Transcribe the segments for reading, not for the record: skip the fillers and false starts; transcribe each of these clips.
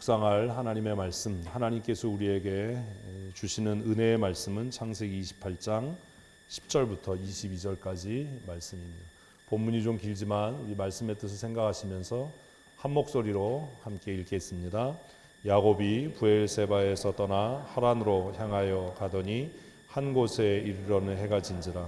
묵상할 하나님의 말씀, 하나님께서 우리에게 주시는 은혜의 말씀은 창세기 28장 10절부터 22절까지 말씀입니다. 본문이 좀 길지만 우리 말씀의 뜻을 생각하시면서 한 목소리로 함께 읽겠습니다. 야곱이 브엘세바에서 떠나 하란으로 향하여 가더니 한 곳에 이르러는 해가 진지라.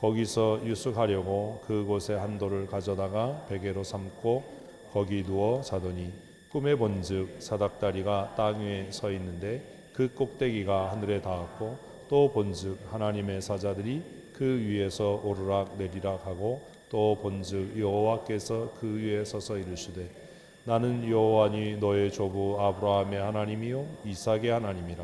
거기서 유숙하려고 그곳에 한 돌을 가져다가 베개로 삼고 거기 누워 자더니 꿈에 본즉 사닥다리가 땅 위에 서 있는데 그 꼭대기가 하늘에 닿았고 또 본즉 하나님의 사자들이 그 위에서 오르락 내리락 하고 또 본즉 여호와께서 그 위에 서서 이르시되 나는 여호와니 너의 조부 아브라함의 하나님이요 이삭의 하나님이라.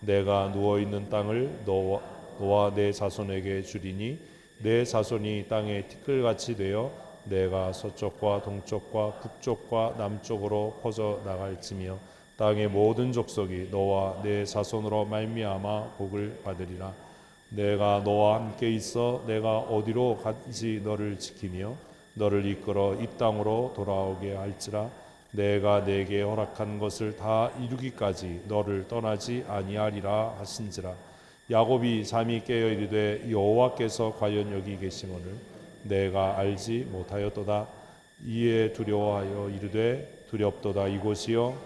내가 누워있는 땅을 너와 내 자손에게 주리니 내 자손이 땅의 티끌같이 되어 내가 서쪽과 동쪽과 북쪽과 남쪽으로 퍼져 나갈지며 땅의 모든 족속이 너와 내 자손으로 말미암아 복을 받으리라. 내가 너와 함께 있어 내가 어디로 간지 너를 지키며 너를 이끌어 이 땅으로 돌아오게 할지라. 내가 내게 허락한 것을 다 이루기까지 너를 떠나지 아니하리라 하신지라. 야곱이 잠이 깨어 이르되 여호와께서 과연 여기 계시거늘 내가 알지 못하였도다. 이에 두려워하여 이르되 두렵도다. 이곳이요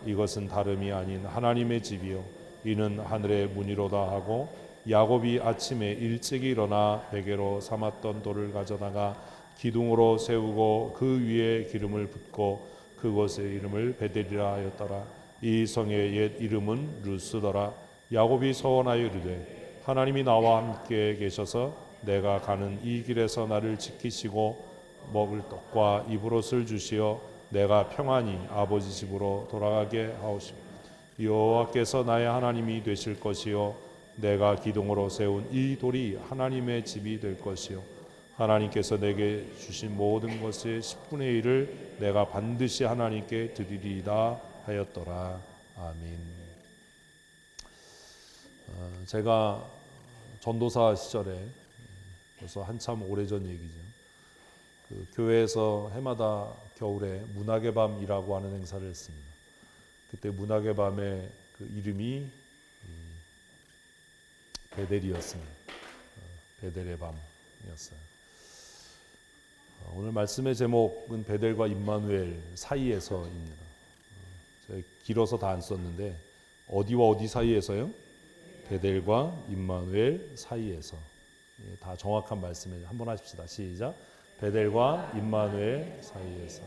이것은 다름이 아닌 하나님의 집이요 이는 하늘의 문이로다 하고 야곱이 아침에 일찍이 일어나 베개로 삼았던 돌을 가져다가 기둥으로 세우고 그 위에 기름을 붓고 그곳의 이름을 베델이라 하였더라. 이 성의 옛 이름은 루스더라. 야곱이 서원하여 이르되 하나님이 나와 함께 계셔서 내가 가는 이 길에서 나를 지키시고 먹을 떡과 입을 옷을 주시어 내가 평안히 아버지 집으로 돌아가게 하옵시고 여호와께서 나의 하나님이 되실 것이요 내가 기둥으로 세운 이 돌이 하나님의 집이 될 것이요 하나님께서 내게 주신 모든 것의 10분의 1을 내가 반드시 하나님께 드리리이다 하였더라. 아멘. 제가 전도사 시절에 벌써 한참 오래전 얘기죠. 그 교회에서 해마다 겨울에 문학의 밤이라고 하는 행사를 했습니다. 그때 문학의 밤의 그 이름이 베델이었습니다. 베델의 밤이었어요. 오늘 말씀의 제목은 베델과 임마누엘 사이에서입니다. 제가 길어서 다 안 썼는데 어디와 어디 사이에서요? 베델과 임마누엘 사이에서. 다 정확한 말씀을 한번 하십시다. 시작. 베델과 임마누엘 사이에서.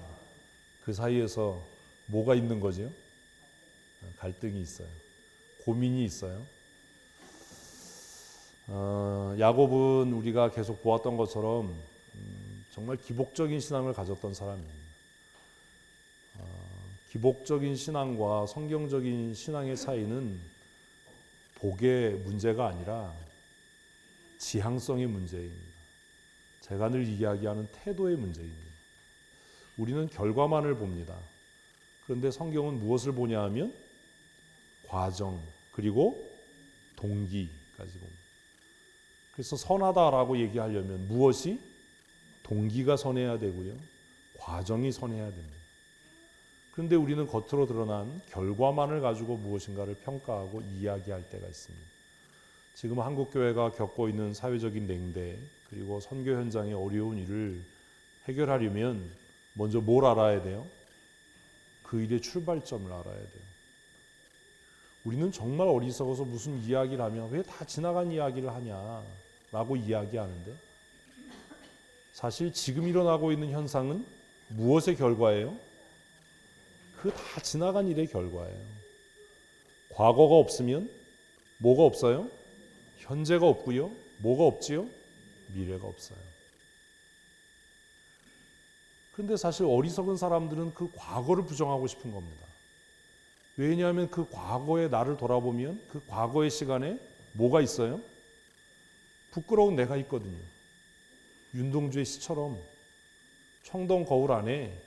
그 사이에서 뭐가 있는 거죠? 갈등이 있어요. 고민이 있어요. 야곱은 우리가 계속 보았던 것처럼 정말 기복적인 신앙을 가졌던 사람입니다. 기복적인 신앙과 성경적인 신앙의 차이는 복의 문제가 아니라 지향성의 문제입니다. 제가 늘 이야기하는 태도의 문제입니다. 우리는 결과만을 봅니다. 그런데 성경은 무엇을 보냐 하면 과정 그리고 동기까지 봅니다. 그래서 선하다라고 얘기하려면 무엇이? 동기가 선해야 되고요. 과정이 선해야 됩니다. 그런데 우리는 겉으로 드러난 결과만을 가지고 무엇인가를 평가하고 이야기할 때가 있습니다. 지금 한국교회가 겪고 있는 사회적인 냉대 그리고 선교 현장의 어려운 일을 해결하려면 먼저 뭘 알아야 돼요? 그 일의 출발점을 알아야 돼요. 우리는 정말 어리석어서 무슨 이야기를 하면 왜 다 지나간 이야기를 하냐라고 이야기하는데 사실 지금 일어나고 있는 현상은 무엇의 결과예요? 그 다 지나간 일의 결과예요. 과거가 없으면 뭐가 없어요? 현재가 없고요. 뭐가 없지요? 미래가 없어요. 그런데 사실 어리석은 사람들은 그 과거를 부정하고 싶은 겁니다. 왜냐하면 그 과거의 나를 돌아보면 그 과거의 시간에 뭐가 있어요? 부끄러운 내가 있거든요. 윤동주의 시처럼 청동 거울 안에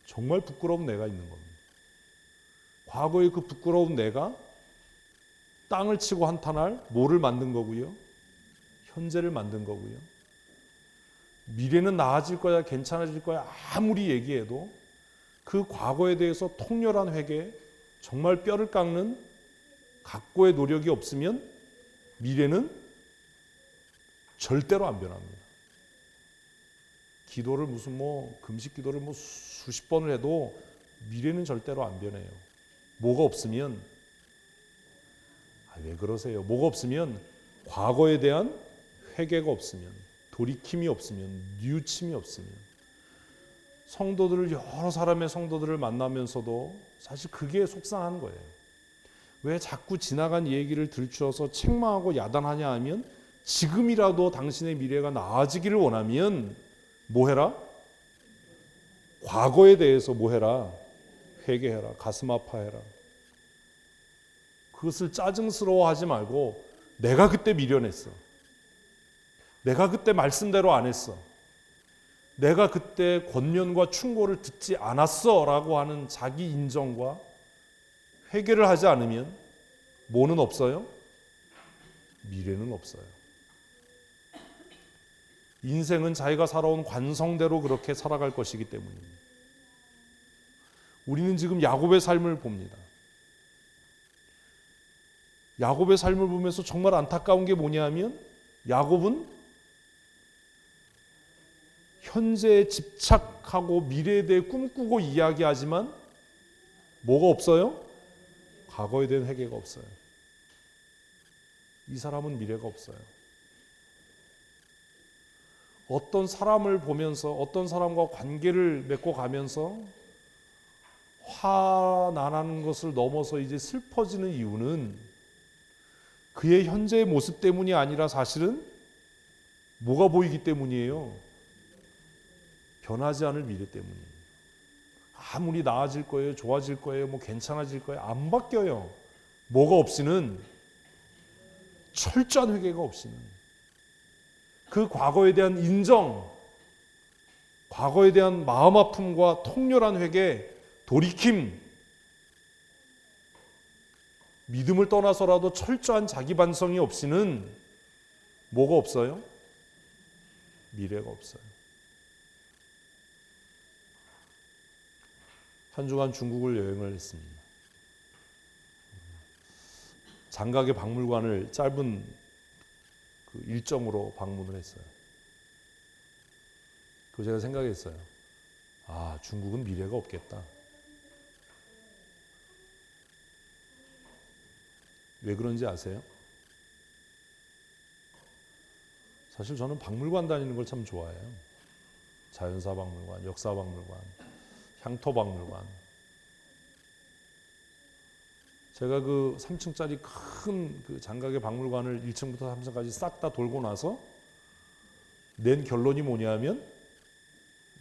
정말 부끄러운 내가 있는 겁니다. 과거의 그 부끄러운 내가 땅을 치고 한탄할 뭐를 만든 거고요? 현재를 만든 거고요. 미래는 나아질 거야, 괜찮아질 거야 아무리 얘기해도 그 과거에 대해서 통렬한 회개, 정말 뼈를 깎는 각고의 노력이 없으면 미래는 절대로 안 변합니다. 기도를 무슨 금식 기도를 수십 번을 해도 미래는 절대로 안 변해요. 뭐가 없으면 왜 그러세요? 뭐가 없으면 과거에 대한 회개가 없으면, 돌이킴이 없으면, 뉘우침이 없으면, 여러 사람의 성도들을 만나면서도 사실 그게 속상한 거예요. 왜 자꾸 지나간 얘기를 들추어서 책망하고 야단하냐 하면, 지금이라도 당신의 미래가 나아지기를 원하면 뭐 해라? 과거에 대해서 뭐 해라? 회개해라. 가슴 아파해라. 그것을 짜증스러워하지 말고, 내가 그때 미련했어, 내가 그때 말씀대로 안 했어, 내가 그때 권면과 충고를 듣지 않았어 라고 하는 자기 인정과 회개를 하지 않으면 뭐는 없어요? 미래는 없어요. 인생은 자기가 살아온 관성대로 그렇게 살아갈 것이기 때문입니다. 우리는 지금 야곱의 삶을 봅니다. 야곱의 삶을 보면서 정말 안타까운 게 뭐냐 하면, 야곱은 현재에 집착하고 미래에 대해 꿈꾸고 이야기하지만 뭐가 없어요? 과거에 대한 회개가 없어요. 이 사람은 미래가 없어요. 어떤 사람을 보면서, 어떤 사람과 관계를 맺고 가면서 화나는 것을 넘어서 이제 슬퍼지는 이유는 그의 현재의 모습 때문이 아니라 사실은 뭐가 보이기 때문이에요? 변하지 않을 미래 때문이에요. 아무리 나아질 거예요, 좋아질 거예요, 괜찮아질 거예요, 안 바뀌어요. 뭐가 없이는, 철저한 회개가 없이는, 그 과거에 대한 인정, 과거에 대한 마음 아픔과 통렬한 회개, 돌이킴, 믿음을 떠나서라도 철저한 자기 반성이 없이는 뭐가 없어요? 미래가 없어요. 한 주간 중국을 여행을 했습니다. 장각의 박물관을 짧은 그 일정으로 방문을 했어요. 그래서 제가 생각했어요. 중국은 미래가 없겠다. 왜 그런지 아세요? 사실 저는 박물관 다니는 걸 참 좋아해요. 자연사 박물관, 역사 박물관, 향토 박물관. 제가 그 3층짜리 큰 그 장각의 박물관을 1층부터 3층까지 싹 다 돌고 나서 낸 결론이 뭐냐면,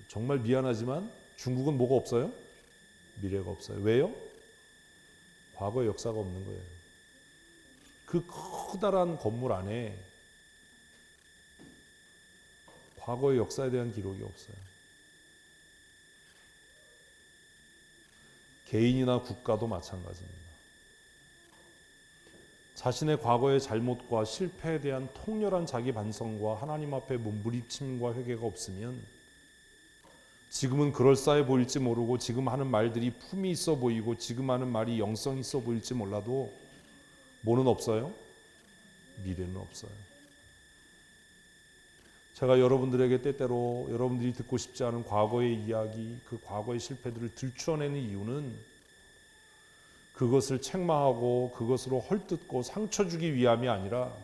정말 미안하지만 중국은 뭐가 없어요? 미래가 없어요. 왜요? 과거의 역사가 없는 거예요. 그 커다란 건물 안에 과거의 역사에 대한 기록이 없어요. 개인이나 국가도 마찬가지입니다. 자신의 과거의 잘못과 실패에 대한 통렬한 자기 반성과 하나님 앞에 몸부림침과 회개가 없으면, 지금은 그럴싸해 보일지 모르고, 지금 하는 말들이 품이 있어 보이고, 지금 하는 말이 영성이 있어 보일지 몰라도 뭐는 없어요? 미래는 없어요. 제가 여러분들에게 때때로 여러분들이 듣고 싶지 않은 과거의 이야기, 그 과거의 실패들을 들추어내는 이유는 그것을 책망하고 그것으로 헐뜯고 상처 주기 위함이 아니라,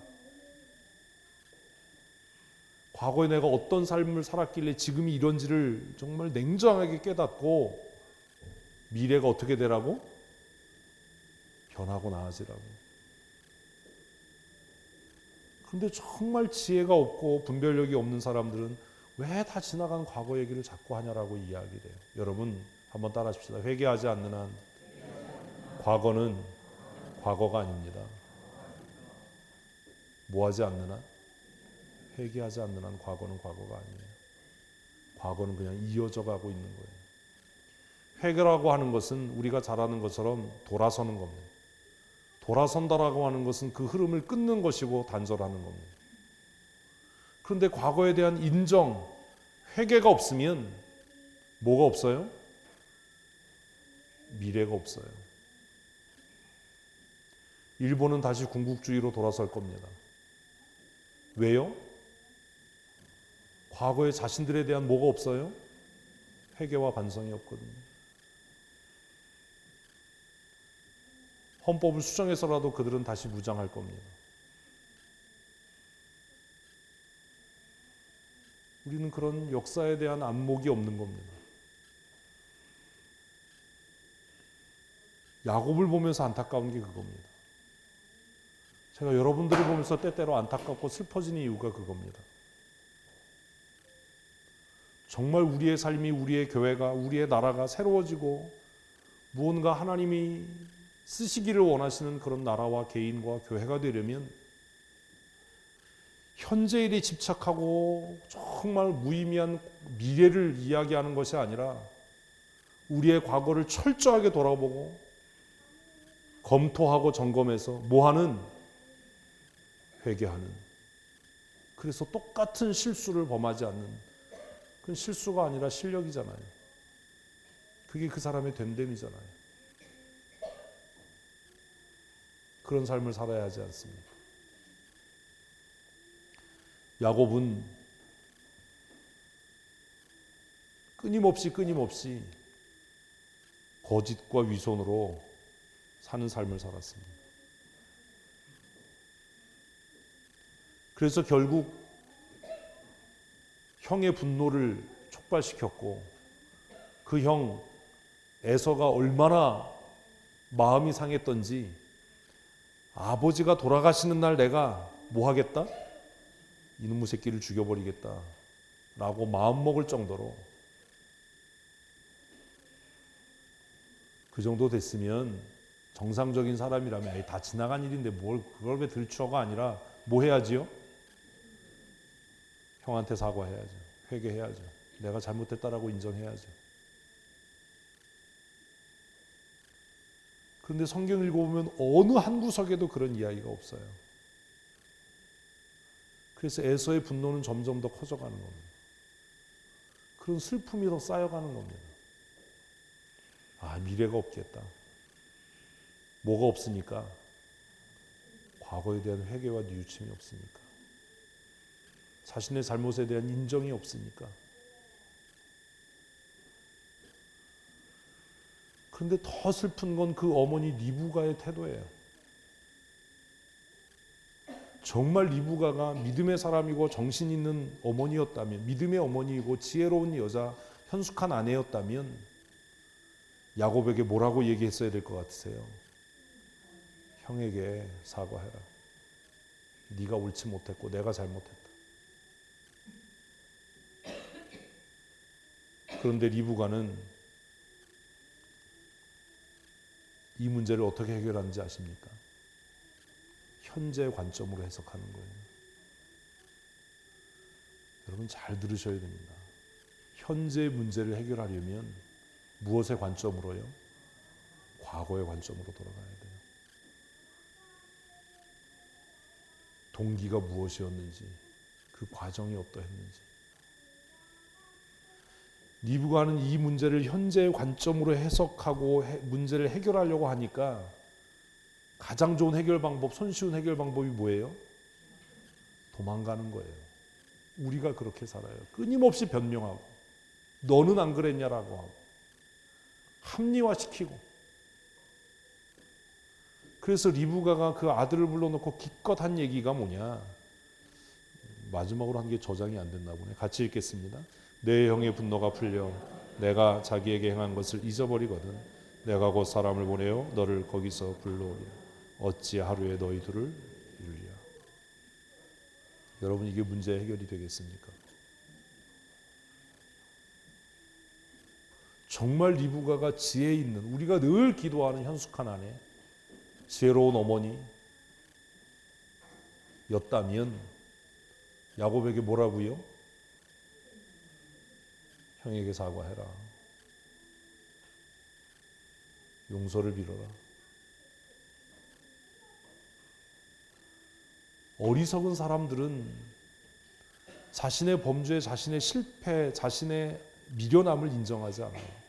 과거에 내가 어떤 삶을 살았길래 지금이 이런지를 정말 냉정하게 깨닫고 미래가 어떻게 되라고? 변하고 나아지라고. 그런데 정말 지혜가 없고 분별력이 없는 사람들은 왜 다 지나간 과거 얘기를 자꾸 하냐라고 이야기를 해요. 여러분 한번 따라 하십시다. 회개하지 않는 한 과거는 과거가 아닙니다. 뭐 하지 않는 한? 회개하지 않는 한 과거는 과거가 아니에요. 과거는 그냥 이어져 가고 있는 거예요. 회개라고 하는 것은 우리가 잘 아는 것처럼 돌아서는 겁니다. 돌아선다라고 하는 것은 그 흐름을 끊는 것이고 단절하는 겁니다. 그런데 과거에 대한 인정, 회개가 없으면 뭐가 없어요? 미래가 없어요. 일본은 다시 군국주의로 돌아설 겁니다. 왜요? 과거에 자신들에 대한 뭐가 없어요? 회개와 반성이 없거든요. 헌법을 수정해서라도 그들은 다시 무장할 겁니다. 우리는 그런 역사에 대한 안목이 없는 겁니다. 야곱을 보면서 안타까운 게 그겁니다. 제가 여러분들을 보면서 때때로 안타깝고 슬퍼지는 이유가 그겁니다. 정말 우리의 삶이, 우리의 교회가, 우리의 나라가 새로워지고 무언가 하나님이 쓰시기를 원하시는 그런 나라와 개인과 교회가 되려면 현재 일에 집착하고 정말 무의미한 미래를 이야기하는 것이 아니라 우리의 과거를 철저하게 돌아보고 검토하고 점검해서 뭐하는? 회개하는. 그래서 똑같은 실수를 범하지 않는, 그건 실수가 아니라 실력이잖아요. 그게 그 사람의 됨됨이잖아요. 그런 삶을 살아야 하지 않습니까? 야곱은 끊임없이 거짓과 위선으로 사는 삶을 살았습니다. 그래서 결국 형의 분노를 촉발시켰고 그 형 에서가 얼마나 마음이 상했던지 아버지가 돌아가시는 날 내가 뭐 하겠다? 이놈의 새끼를 죽여버리겠다 라고 마음먹을 정도로 그 정도 됐으면 정상적인 사람이라면 다 지나간 일인데 뭘 그걸 왜 들추어가 아니라 뭐 해야지요? 형한테 사과해야죠. 회개해야죠. 내가 잘못했다라고 인정해야죠. 그런데 성경 읽어보면 어느 한 구석에도 그런 이야기가 없어요. 그래서 에서의 분노는 점점 더 커져가는 겁니다. 그런 슬픔이 더 쌓여가는 겁니다. 아, 미래가 없겠다. 뭐가 없으니까? 과거에 대한 회개와 뉘우침이 없으니까. 자신의 잘못에 대한 인정이 없으니까. 그런데 더 슬픈 건 그 어머니 리브가의 태도예요. 정말 리브가가 믿음의 사람이고 정신 있는 어머니였다면, 믿음의 어머니이고 지혜로운 여자, 현숙한 아내였다면 야곱에게 뭐라고 얘기했어야 될 것 같으세요? 형에게 사과해라. 네가 옳지 못했고 내가 잘못했다. 그런데 리브가는 이 문제를 어떻게 해결하는지 아십니까? 현재 관점으로 해석하는 거예요. 여러분 잘 들으셔야 됩니다. 현재 문제를 해결하려면 무엇의 관점으로요? 과거의 관점으로 돌아가야 돼요. 동기가 무엇이었는지, 그 과정이 어떠했는지. 리브가는 이 문제를 현재의 관점으로 해석하고 문제를 해결하려고 하니까 가장 좋은 해결 방법, 손쉬운 해결 방법이 뭐예요? 도망가는 거예요. 우리가 그렇게 살아요. 끊임없이 변명하고 너는 안 그랬냐라고 하고 합리화시키고. 그래서 리브가가 그 아들을 불러놓고 기껏 한 얘기가 뭐냐? 마지막으로 한 게 저장이 안 됐나 보네. 같이 읽겠습니다. 내 형의 분노가 풀려 내가 자기에게 행한 것을 잊어버리거든 내가 곧 사람을 보내어 너를 거기서 불러오리라. 어찌 하루에 너희 둘을 이루리라. 여러분 이게 문제 해결이 되겠습니까? 정말 리브가가 지혜 있는, 우리가 늘 기도하는 현숙한 아내, 지혜로운 어머니였다면 야곱에게 뭐라고요? 형에게 사과해라. 용서를 빌어라. 어리석은 사람들은 자신의 범죄, 자신의 실패, 자신의 미련함을 인정하지 않아요.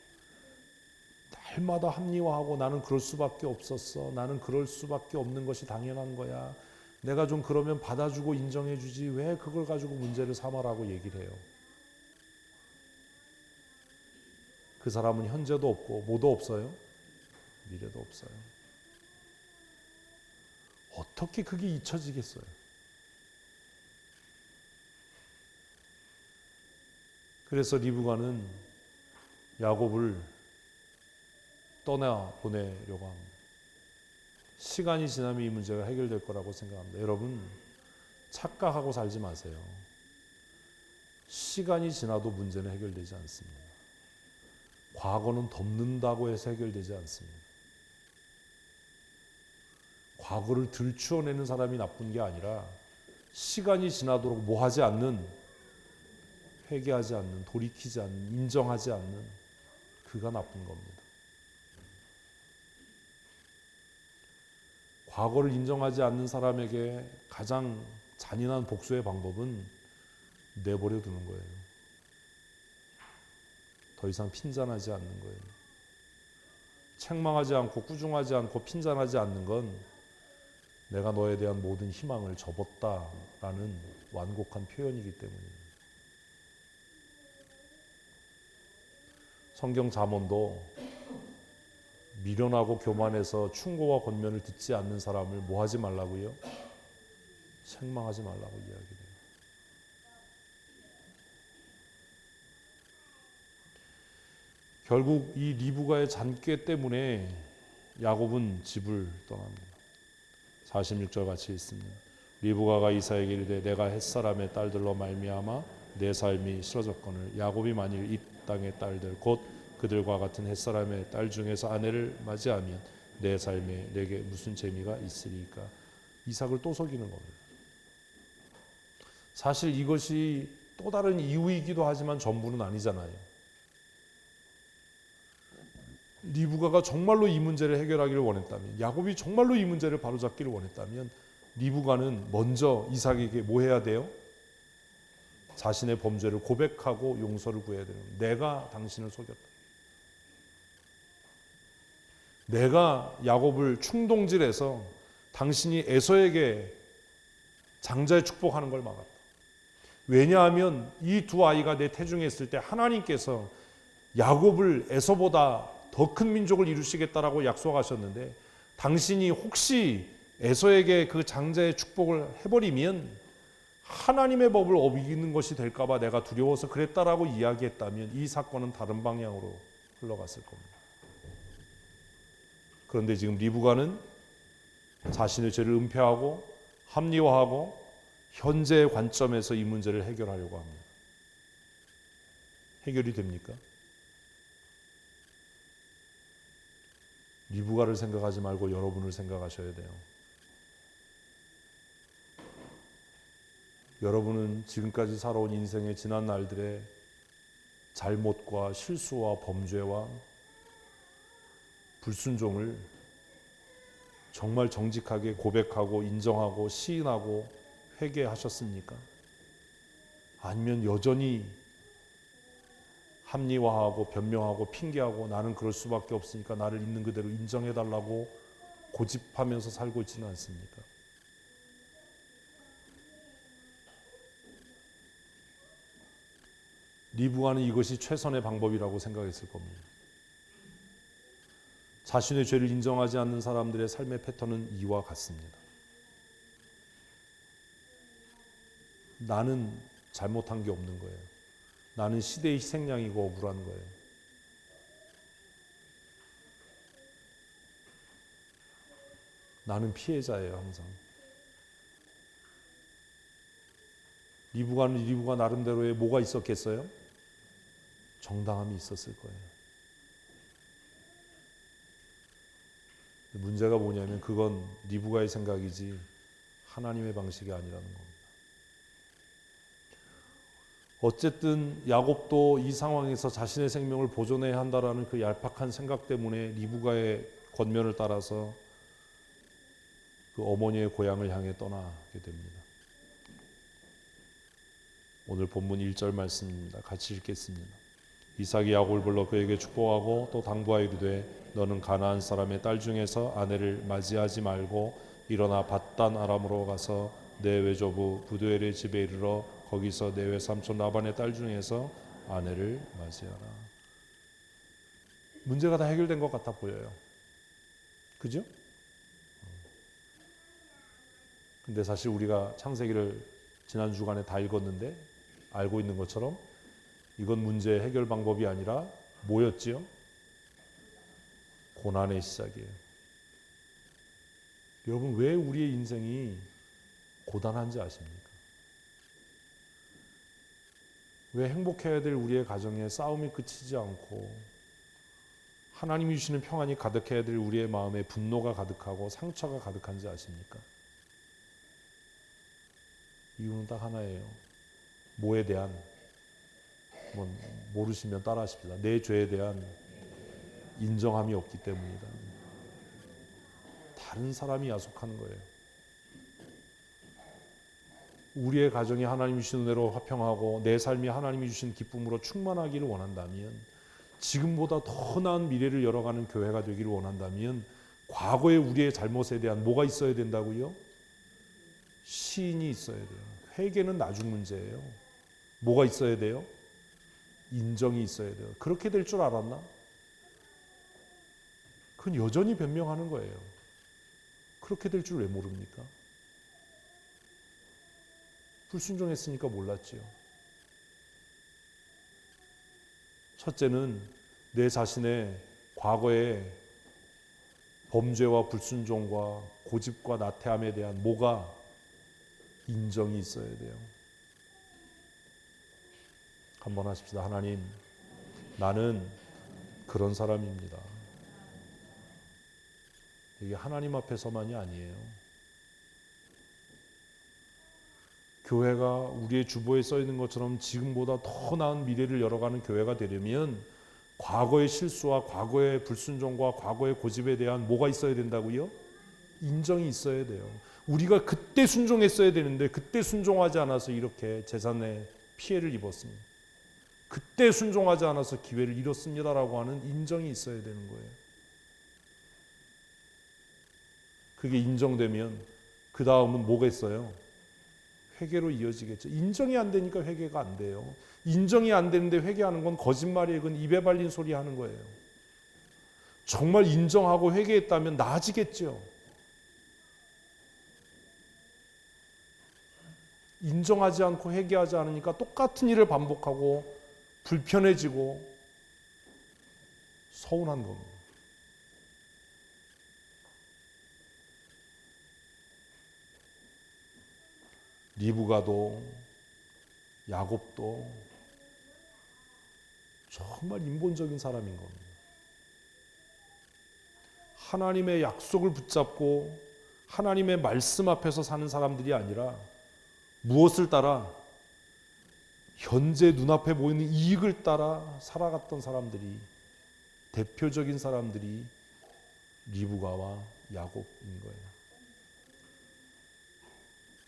날마다 합리화하고 나는 그럴 수밖에 없었어. 나는 그럴 수밖에 없는 것이 당연한 거야. 내가 좀 그러면 받아주고 인정해주지 왜 그걸 가지고 문제를 삼아라고 얘기를 해요. 그 사람은 현재도 없고 뭐도 없어요. 미래도 없어요. 어떻게 그게 잊혀지겠어요? 그래서 리브가는 야곱을 떠나보내려고 합니다. 시간이 지나면 이 문제가 해결될 거라고 생각합니다. 여러분, 착각하고 살지 마세요. 시간이 지나도 문제는 해결되지 않습니다. 과거는 덮는다고 해서 해결되지 않습니다. 과거를 들추어내는 사람이 나쁜 게 아니라 시간이 지나도록 뭐하지 않는, 회개하지 않는, 돌이키지 않는, 인정하지 않는 그가 나쁜 겁니다. 과거를 인정하지 않는 사람에게 가장 잔인한 복수의 방법은 내버려 두는 거예요. 더 이상 핀잔하지 않는 거예요. 책망하지 않고 꾸중하지 않고 핀잔하지 않는 건 내가 너에 대한 모든 희망을 접었다라는 완곡한 표현이기 때문입니다. 성경 잠언도 미련하고 교만해서 충고와 권면을 듣지 않는 사람을 뭐 하지 말라고요? 책망하지 말라고 이야기해요. 결국 이 리브가의 잔꾀 때문에 야곱은 집을 떠납니다. 46절 같이 있습니다. 리브가가 이사에게 이르되 내가 햇사람의 딸들로 말미암아 내 삶이 싫어졌거늘 야곱이 만일 이 땅의 딸들 곧 그들과 같은 햇사람의 딸 중에서 아내를 맞이하면 내 삶에 내게 무슨 재미가 있으리까. 이삭을 또 속이는 겁니다. 사실 이것이 또 다른 이유이기도 하지만 전부는 아니잖아요. 리브가가 정말로 이 문제를 해결하기를 원했다면, 야곱이 정말로 이 문제를 바로잡기를 원했다면 리브가는 먼저 이삭에게 뭐 해야 돼요? 자신의 범죄를 고백하고 용서를 구해야 되는 거예요. 내가 당신을 속였다. 내가 야곱을 충동질해서 당신이 에서에게 장자의 축복하는 걸 막았다. 왜냐하면 이 두 아이가 내 태중에 있을 때 하나님께서 야곱을 에서보다 더 큰 민족을 이루시겠다라고 약속하셨는데 당신이 혹시 에서에게 그 장자의 축복을 해버리면 하나님의 법을 어기는 것이 될까 봐 내가 두려워서 그랬다라고 이야기했다면 이 사건은 다른 방향으로 흘러갔을 겁니다. 그런데 지금 리브가는 자신의 죄를 은폐하고 합리화하고 현재의 관점에서 이 문제를 해결하려고 합니다. 해결이 됩니까? 리브가를 생각하지 말고 여러분을 생각하셔야 돼요. 여러분은 지금까지 살아온 인생의 지난 날들의 잘못과 실수와 범죄와 불순종을 정말 정직하게 고백하고 인정하고 시인하고 회개하셨습니까? 아니면 여전히 합리화하고 변명하고 핑계하고 나는 그럴 수밖에 없으니까 나를 있는 그대로 인정해달라고 고집하면서 살고 있지는 않습니까? 리브가는 이것이 최선의 방법이라고 생각했을 겁니다. 자신의 죄를 인정하지 않는 사람들의 삶의 패턴은 이와 같습니다. 나는 잘못한 게 없는 거예요. 나는 시대의 희생양이고 억울한 거예요. 나는 피해자예요, 항상. 리브가 나름대로의 뭐가 있었겠어요? 정당함이 있었을 거예요. 문제가 뭐냐면 그건 리브가의 생각이지 하나님의 방식이 아니라는 겁니다. 어쨌든 야곱도 이 상황에서 자신의 생명을 보존해야 한다라는 그 얄팍한 생각 때문에 리브가의 권면을 따라서 그 어머니의 고향을 향해 떠나게 됩니다. 오늘 본문 1절 말씀입니다. 같이 읽겠습니다. 이삭이 야곱을 불러 그에게 축복하고 또 당부하여 이르되 너는 가나안 사람의 딸 중에서 아내를 맞이하지 말고 일어나 밧단 아람으로 가서 내 외조부 부두엘의 집에 이르러 거기서 내 외삼촌 라반의 딸 중에서 아내를 맞이하라. 문제가 다 해결된 것 같아 보여요. 그죠? 근데 사실 우리가 창세기를 지난 주간에 다 읽었는데 알고 있는 것처럼 이건 문제 해결 방법이 아니라 뭐였지요? 고난의 시작이에요. 여러분, 왜 우리의 인생이 고단한지 아십니까? 왜 행복해야 될 우리의 가정에 싸움이 그치지 않고 하나님이 주시는 평안이 가득해야 될 우리의 마음에 분노가 가득하고 상처가 가득한지 아십니까? 이유는 딱 하나예요. 뭐에 대한, 모르시면 따라하십시다. 내 죄에 대한 인정함이 없기 때문이다. 다른 사람이 야속하는 거예요. 우리의 가정이 하나님이 주신 은혜로 화평하고 내 삶이 하나님이 주신 기쁨으로 충만하기를 원한다면, 지금보다 더 나은 미래를 열어가는 교회가 되기를 원한다면 과거의 우리의 잘못에 대한 뭐가 있어야 된다고요? 시인이 있어야 돼요. 회개는 나중 문제예요. 뭐가 있어야 돼요? 인정이 있어야 돼요. 그렇게 될 줄 알았나? 그건 여전히 변명하는 거예요. 그렇게 될 줄 왜 모릅니까? 불순종했으니까 몰랐지요. 첫째는 내 자신의 과거의 범죄와 불순종과 고집과 나태함에 대한 뭐가 인정이 있어야 돼요. 한번 하십시다. 하나님, 나는 그런 사람입니다. 이게 하나님 앞에서만이 아니에요. 교회가 우리의 주보에 써 있는 것처럼 지금보다 더 나은 미래를 열어가는 교회가 되려면 과거의 실수와 과거의 불순종과 과거의 고집에 대한 뭐가 있어야 된다고요? 인정이 있어야 돼요. 우리가 그때 순종했어야 되는데 그때 순종하지 않아서 이렇게 재산에 피해를 입었습니다. 그때 순종하지 않아서 기회를 잃었습니다라고 하는 인정이 있어야 되는 거예요. 그게 인정되면 그 다음은 뭐겠어요? 회개로 이어지겠죠. 인정이 안 되니까 회개가 안 돼요. 인정이 안 되는데 회개하는 건 거짓말이에요. 그건 입에 발린 소리 하는 거예요. 정말 인정하고 회개했다면 나아지겠죠. 인정하지 않고 회개하지 않으니까 똑같은 일을 반복하고 불편해지고 서운한 겁니다. 리브가도 야곱도 정말 인본적인 사람인 겁니다. 하나님의 약속을 붙잡고 하나님의 말씀 앞에서 사는 사람들이 아니라 무엇을 따라? 현재 눈앞에 보이는 이익을 따라 살아갔던 사람들이, 대표적인 사람들이 리브가와 야곱인 거예요.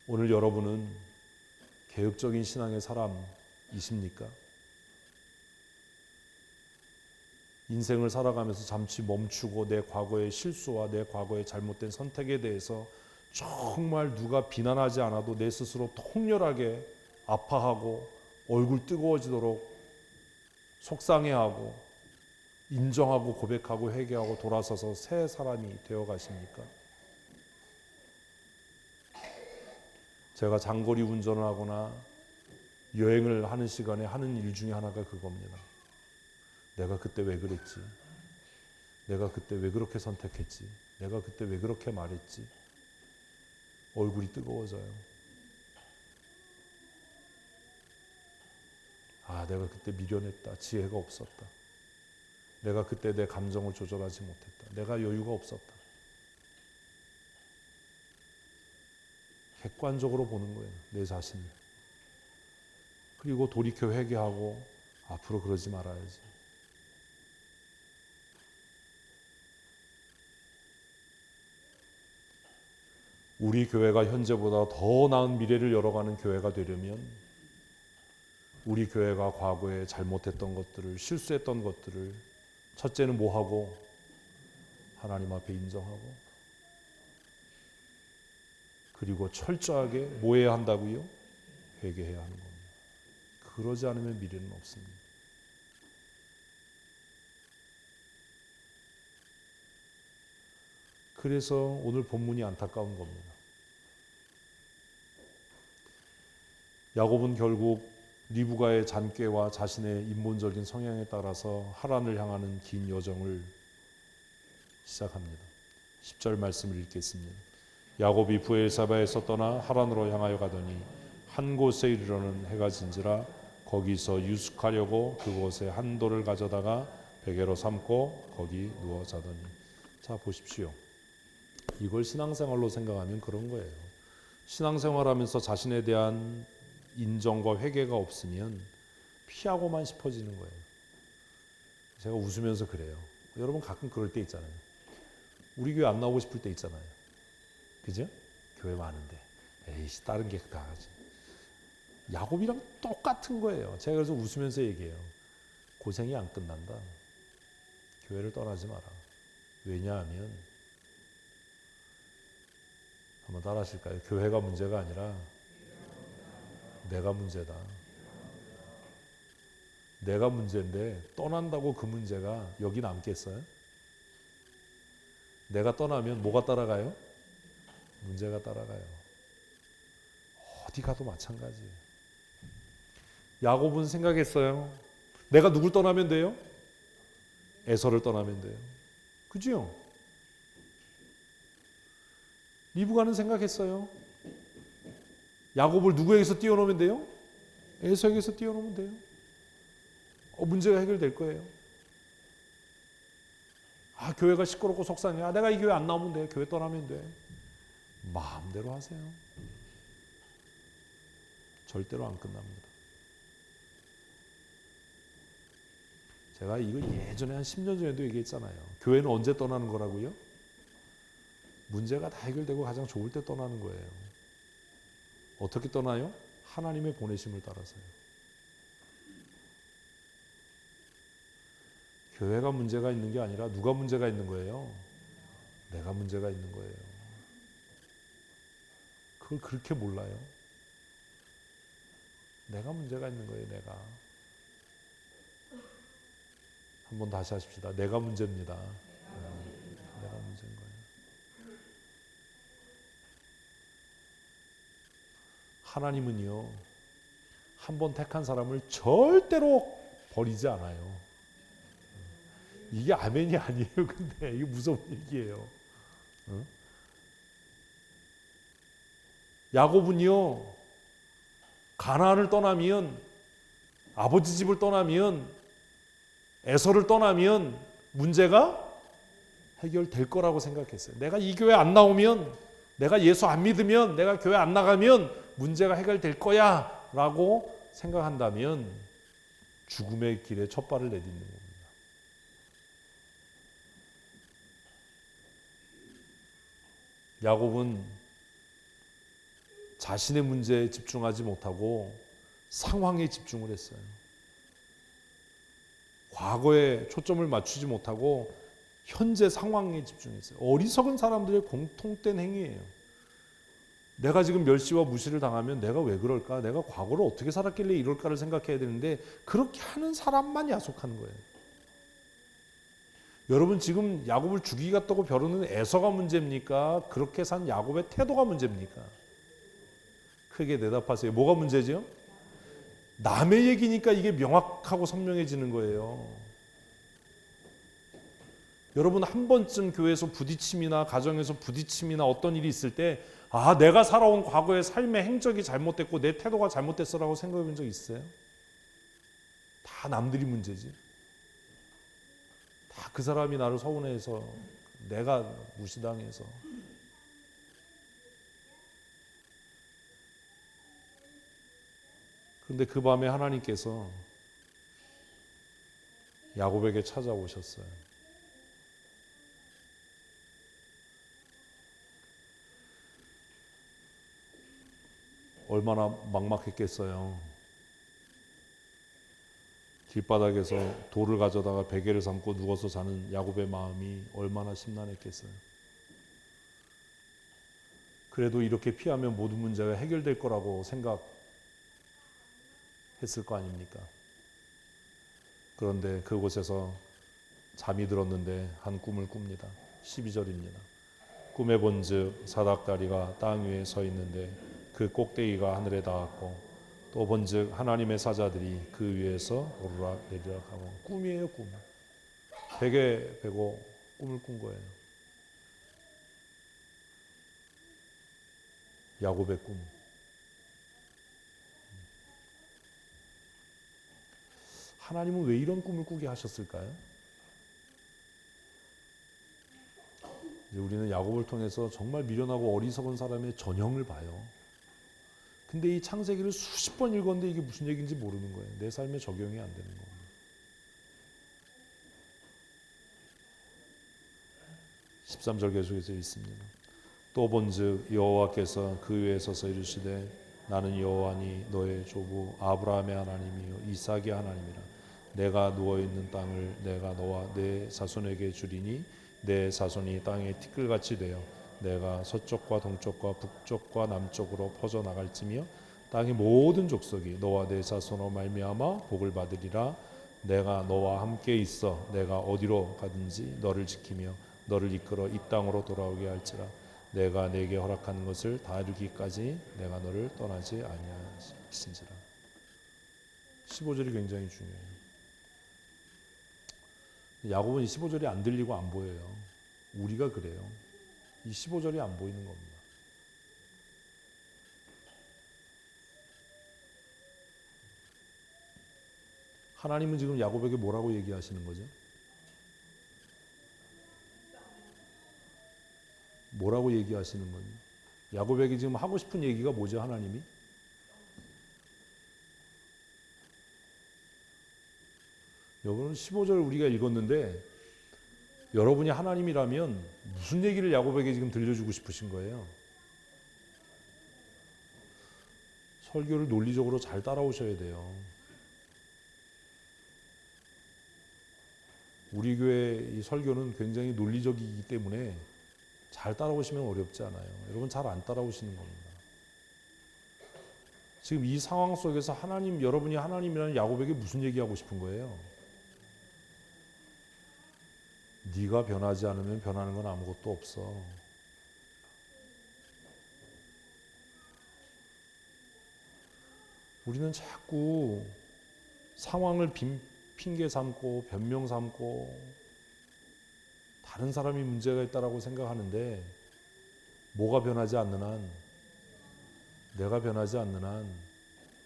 오늘 여러분은 개혁적인 신앙의 사람이십니까? 인생을 살아가면서 잠시 멈추고 내 과거의 실수와 내 과거의 잘못된 선택에 대해서 정말 누가 비난하지 않아도 내 스스로 통렬하게 아파하고 얼굴 뜨거워지도록 속상해하고 인정하고 고백하고 회개하고 돌아서서 새 사람이 되어 가십니까? 제가 장거리 운전을 하거나 여행을 하는 시간에 하는 일 중에 하나가 그겁니다. 내가 그때 왜 그랬지? 내가 그때 왜 그렇게 선택했지? 내가 그때 왜 그렇게 말했지? 얼굴이 뜨거워져요. 아, 내가 그때 미련했다. 지혜가 없었다. 내가 그때 내 감정을 조절하지 못했다. 내가 여유가 없었다. 객관적으로 보는 거예요. 내 자신을. 그리고 돌이켜 회개하고 앞으로 그러지 말아야지. 우리 교회가 현재보다 더 나은 미래를 열어가는 교회가 되려면 우리 교회가 과거에 잘못했던 것들을, 실수했던 것들을 첫째는 뭐 하고? 하나님 앞에 인정하고, 그리고 철저하게 뭐 해야 한다고요? 회개해야 하는 겁니다. 그러지 않으면 미래는 없습니다. 그래서 오늘 본문이 안타까운 겁니다. 야곱은 결국 리브가의 잔꾀와 자신의 인본적인 성향에 따라서 하란을 향하는 긴 여정을 시작합니다. 10절 말씀을 읽겠습니다. 야곱이 브엘사바에서 떠나 하란으로 향하여 가더니 한 곳에 이르러는 해가 진지라 거기서 유숙하려고 그곳에 한 돌을 가져다가 베개로 삼고 거기 누워 자더니. 자, 보십시오. 이걸 신앙생활로 생각하면 그런 거예요. 신앙생활하면서 자신에 대한 인정과 회개가 없으면 피하고만 싶어지는 거예요. 제가 웃으면서 그래요. 여러분 가끔 그럴 때 있잖아요. 우리 교회 안 나오고 싶을 때 있잖아요. 그죠? 교회 많은데 에이씨 다른 게 다 하지. 야곱이랑 똑같은 거예요. 제가 그래서 웃으면서 얘기해요. 고생이 안 끝난다. 교회를 떠나지 마라. 왜냐하면 한번 따라 하실까요? 교회가 문제가 아니라 내가 문제다. 내가 문제인데 떠난다고 그 문제가 여기 남겠어요? 내가 떠나면 뭐가 따라가요? 문제가 따라가요. 어디 가도 마찬가지예요. 야곱은 생각했어요. 내가 누굴 떠나면 돼요? 에서를 떠나면 돼요. 그죠? 리브가는 생각했어요. 야곱을 누구에게서 띄워놓으면 돼요? 에서에게서 띄워놓으면 돼요. 문제가 해결될 거예요. 교회가 시끄럽고 속상해. 내가 이 교회 안 나오면 돼. 교회 떠나면 돼. 마음대로 하세요. 절대로 안 끝납니다. 제가 이거 예전에 한 10년 전에도 얘기했잖아요. 교회는 언제 떠나는 거라고요? 문제가 다 해결되고 가장 좋을 때 떠나는 거예요. 어떻게 떠나요? 하나님의 보내심을 따라서요. 교회가 문제가 있는 게 아니라 누가 문제가 있는 거예요? 내가 문제가 있는 거예요. 그걸 그렇게 몰라요. 내가 문제가 있는 거예요. 내가. 한번 다시 하십시다. 내가 문제입니다. 내가 문제인 거예요. 하나님은요, 한 번 택한 사람을 절대로 버리지 않아요. 이게 아멘이 아니에요. 근데 이게 무서운 얘기예요. 야곱은요, 가나안을 떠나면, 아버지 집을 떠나면, 에서를 떠나면 문제가 해결될 거라고 생각했어요. 내가 이 교회 안 나오면, 내가 예수 안 믿으면, 내가 교회 안 나가면 문제가 해결될 거야 라고 생각한다면 죽음의 길에 첫 발을 내딛는 겁니다. 야곱은 자신의 문제에 집중하지 못하고 상황에 집중을 했어요. 과거에 초점을 맞추지 못하고 현재 상황에 집중했어요. 어리석은 사람들의 공통된 행위예요. 내가 지금 멸시와 무시를 당하면 내가 왜 그럴까? 내가 과거를 어떻게 살았길래 이럴까를 생각해야 되는데 그렇게 하는 사람만 야속하는 거예요. 여러분 지금 야곱을 죽이겠다고 벼르는 에서가 문제입니까? 그렇게 산 야곱의 태도가 문제입니까? 크게 대답하세요. 뭐가 문제죠? 남의 얘기니까 이게 명확하고 선명해지는 거예요. 여러분 한 번쯤 교회에서 부딪힘이나 가정에서 부딪힘이나 어떤 일이 있을 때 내가 살아온 과거의 삶의 행적이 잘못됐고 내 태도가 잘못됐어라고 생각해 본 적 있어요? 다 남들이 문제지. 다 그 사람이 나를 서운해해서 내가 무시당해서. 그런데 그 밤에 하나님께서 야곱에게 찾아오셨어요. 얼마나 막막했겠어요. 길바닥에서 돌을 가져다가 베개를 삼고 누워서 자는 야곱의 마음이 얼마나 심란했겠어요. 그래도 이렇게 피하면 모든 문제가 해결될 거라고 생각했을 거 아닙니까? 그런데 그곳에서 잠이 들었는데 한 꿈을 꿉니다. 12절입니다. 꿈에 본즉 사닥다리가 땅 위에 서 있는데 그 꼭대기가 하늘에 닿았고 또 본즉 하나님의 사자들이 그 위에서 오르락 내리락 하고. 꿈이에요, 꿈. 베개 베고 꿈을 꾼 거예요. 야곱의 꿈. 하나님은 왜 이런 꿈을 꾸게 하셨을까요? 우리는 야곱을 통해서 정말 미련하고 어리석은 사람의 전형을 봐요. 근데 이 창세기를 수십 번 읽었는데 이게 무슨 얘기인지 모르는 거예요. 내 삶에 적용이 안 되는 겁니다. 13절 계속해서 있습니다. 또 본즉 여호와께서 그 위에 서서 이르시되 나는 여호와니 너의 조부 아브라함의 하나님이요 이삭의 하나님이라. 내가 누워있는 땅을 내가 너와 내 자손에게 주리니 내 자손이 땅의 티끌같이 되어 내가 서쪽과 동쪽과 북쪽과 남쪽으로 퍼져나갈지며 땅의 모든 족속이 너와 내 자손으로 말미암아 복을 받으리라. 내가 너와 함께 있어 내가 어디로 가든지 너를 지키며 너를 이끌어 이 땅으로 돌아오게 할지라. 내가 내게 허락하는 것을 다 이루기까지 내가 너를 떠나지 아니하신지라. 15절이 굉장히 중요해요. 야곱은 이 15절이 안 들리고 안 보여요. 우리가 그래요. 이 15절이 안 보이는 겁니다. 하나님은 지금 야곱에게 뭐라고 얘기하시는 거죠? 뭐라고 얘기하시는 거예요? 야곱에게 지금 하고 싶은 얘기가 뭐죠, 하나님이? 여러분 15절 우리가 읽었는데 여러분이 하나님이라면 무슨 얘기를 야곱에게 지금 들려주고 싶으신 거예요? 설교를 논리적으로 잘 따라오셔야 돼요. 우리 교회 이 설교는 굉장히 논리적이기 때문에 잘 따라오시면 어렵지 않아요. 여러분 잘 안 따라오시는 겁니다. 지금 이 상황 속에서 하나님, 여러분이 하나님이라는 야곱에게 무슨 얘기하고 싶은 거예요? 네가 변하지 않으면 변하는 건 아무것도 없어. 우리는 자꾸 상황을 핑계 삼고 변명 삼고 다른 사람이 문제가 있다라고 생각하는데 뭐가 변하지 않는 한, 내가 변하지 않는 한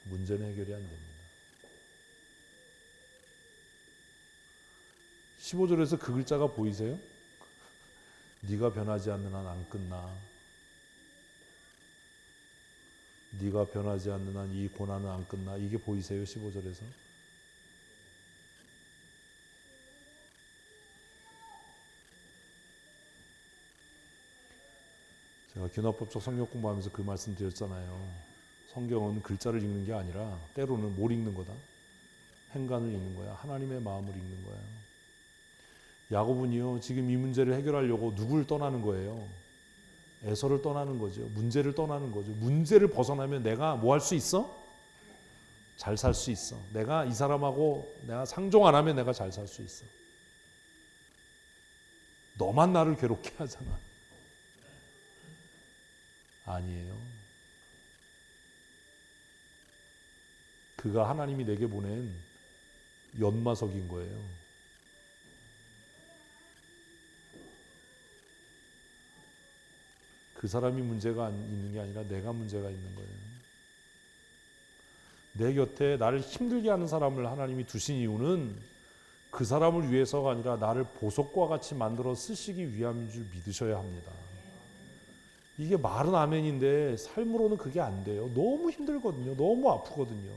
문제는 해결이 안 됩니다. 15절에서 그 글자가 보이세요? 네가 변하지 않는 한 안 끝나. 네가 변하지 않는 한 이 고난은 안 끝나. 이게 보이세요? 15절에서. 제가 균화법적 성경 공부하면서 그 말씀 드렸잖아요. 성경은 글자를 읽는 게 아니라 때로는 뭘 읽는 거다? 행간을 읽는 거야. 하나님의 마음을 읽는 거야. 야곱은요, 지금 이 문제를 해결하려고 누굴 떠나는 거예요? 에서를 떠나는 거죠. 문제를 떠나는 거죠. 문제를 벗어나면 내가 뭐 할 수 있어? 잘 살 수 있어. 내가 이 사람하고 내가 상종 안 하면 내가 잘 살 수 있어. 너만 나를 괴롭게 하잖아. 아니에요. 그가 하나님이 내게 보낸 연마석인 거예요. 그 사람이 문제가 있는 게 아니라 내가 문제가 있는 거예요. 내 곁에 나를 힘들게 하는 사람을 하나님이 두신 이유는 그 사람을 위해서가 아니라 나를 보석과 같이 만들어 쓰시기 위함인 줄 믿으셔야 합니다. 이게 말은 아멘인데 삶으로는 그게 안 돼요. 너무 힘들거든요. 너무 아프거든요.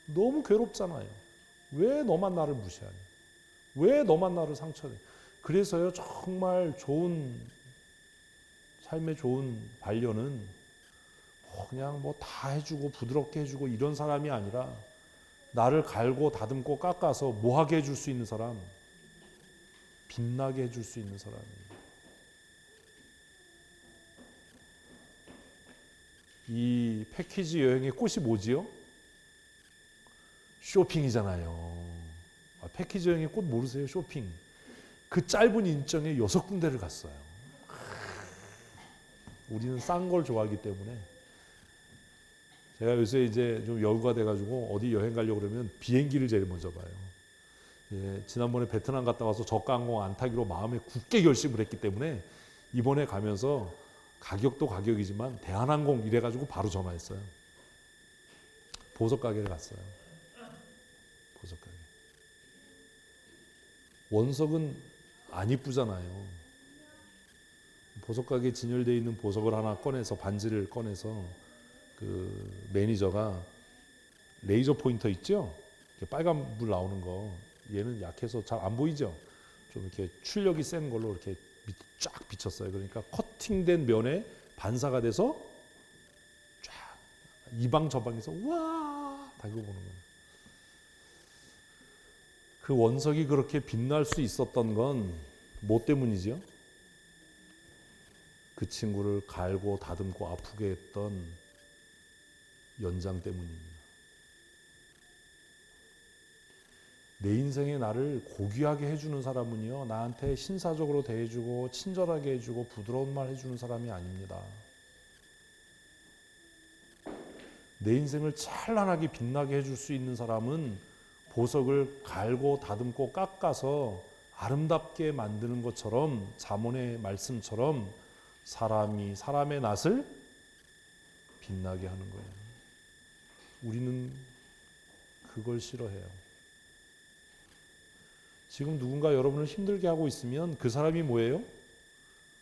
너무 괴롭잖아요. 왜 너만 나를 무시하냐? 왜 너만 나를 상처내? 그래서요, 정말 삶의 좋은 반려는 그냥 뭐 다 해주고 부드럽게 해주고 이런 사람이 아니라 나를 갈고 다듬고 깎아서 뭐하게 해줄 수 있는 사람, 빛나게 해줄 수 있는 사람이에요. 이 패키지 여행의 꽃이 뭐지요? 쇼핑이잖아요. 패키지 여행의 꽃 모르세요? 쇼핑. 그 짧은 일정에 6군데를 갔어요. 우리는 싼 걸 좋아하기 때문에. 제가 요새 이제 좀 여유가 돼가지고 어디 여행 가려고 그러면 비행기를 제일 먼저 봐요. 예, 지난번에 베트남 갔다 와서 저가항공 안 타기로 마음에 굳게 결심을 했기 때문에 이번에 가면서 가격도 가격이지만 대한항공 이래가지고 바로 전화했어요. 보석 가게를 갔어요. 보석 가게. 원석은 안 이쁘잖아요. 보석 가게 진열되어 있는 보석을 하나 꺼내서 반지를 꺼내서 그 매니저가 레이저 포인터 있죠? 빨간 불 나오는 거. 얘는 약해서 잘 안 보이죠? 좀 이렇게 출력이 센 걸로 이렇게 쫙 비쳤어요. 그러니까 커팅된 면에 반사가 돼서 쫙 이방 저방에서 와 다 이거 보는 거예요. 그 원석이 그렇게 빛날 수 있었던 건 뭐 때문이죠? 그 친구를 갈고 다듬고 아프게 했던 연장 때문입니다. 내 인생에 나를 고귀하게 해주는 사람은요, 나한테 신사적으로 대해주고 친절하게 해주고 부드러운 말 해주는 사람이 아닙니다. 내 인생을 찬란하게 빛나게 해줄 수 있는 사람은 보석을 갈고 다듬고 깎아서 아름답게 만드는 것처럼, 잠언의 말씀처럼 사람이 사람의 낯을 빛나게 하는 거예요. 우리는 그걸 싫어해요. 지금 누군가 여러분을 힘들게 하고 있으면 그 사람이 뭐예요?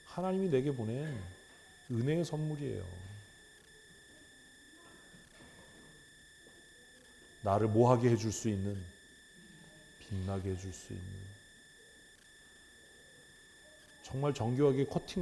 하나님이 내게 보낸 은혜의 선물이에요. 나를 뭐하게 해줄 수 있는, 빛나게 해줄 수 있는, 정말 정교하게 커팅